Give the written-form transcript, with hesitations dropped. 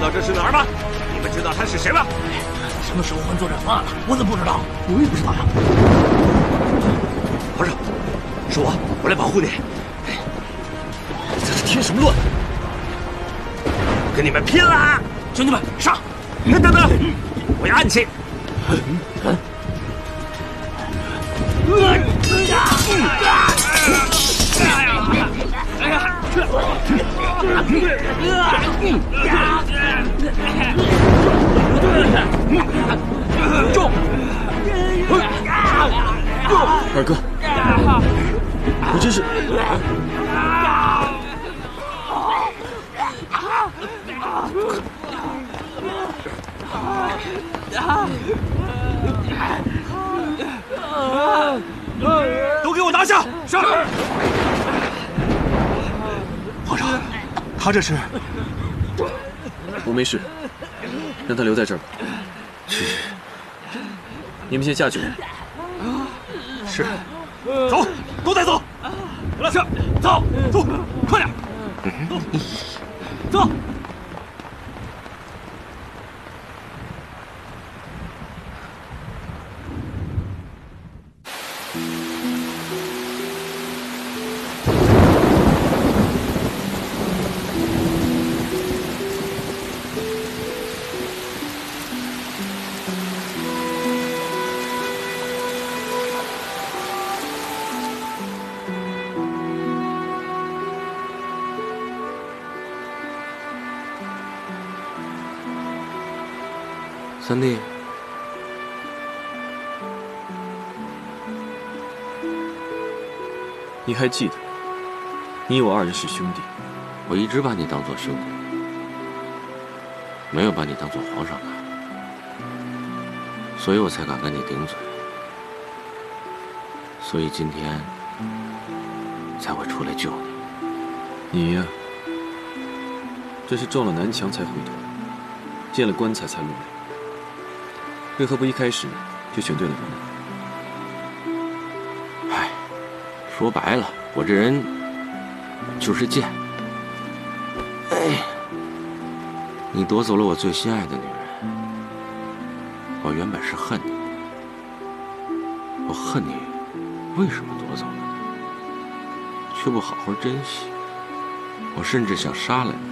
道这是哪儿吗？你们知道他是谁吗？什么时候换作战方案了？我怎么不知道？我也不知道呀。皇上，是我来保护你。这是添什么乱？跟你们拼了！兄弟们，上！等等，我要暗器。中！二哥，我真是……都给我拿下！是。皇上，他这是……我没事，让他留在这儿吧。去，你们先下去吧。是。走，都带走。来，是，走，快点，走。三弟，你还记得，你我二人是兄弟。我一直把你当做兄弟，没有把你当做皇上看，所以我才敢跟你顶嘴，所以今天才会出来救你。你呀，这是撞了南墙才回头，见了棺材才落泪。为何不一开始就选对了人呢？唉，说白了，我这人就是贱。哎，你夺走了我最心爱的女人，我原本是恨你的，我恨你为什么夺走了呢？却不好好珍惜，我甚至想杀了你。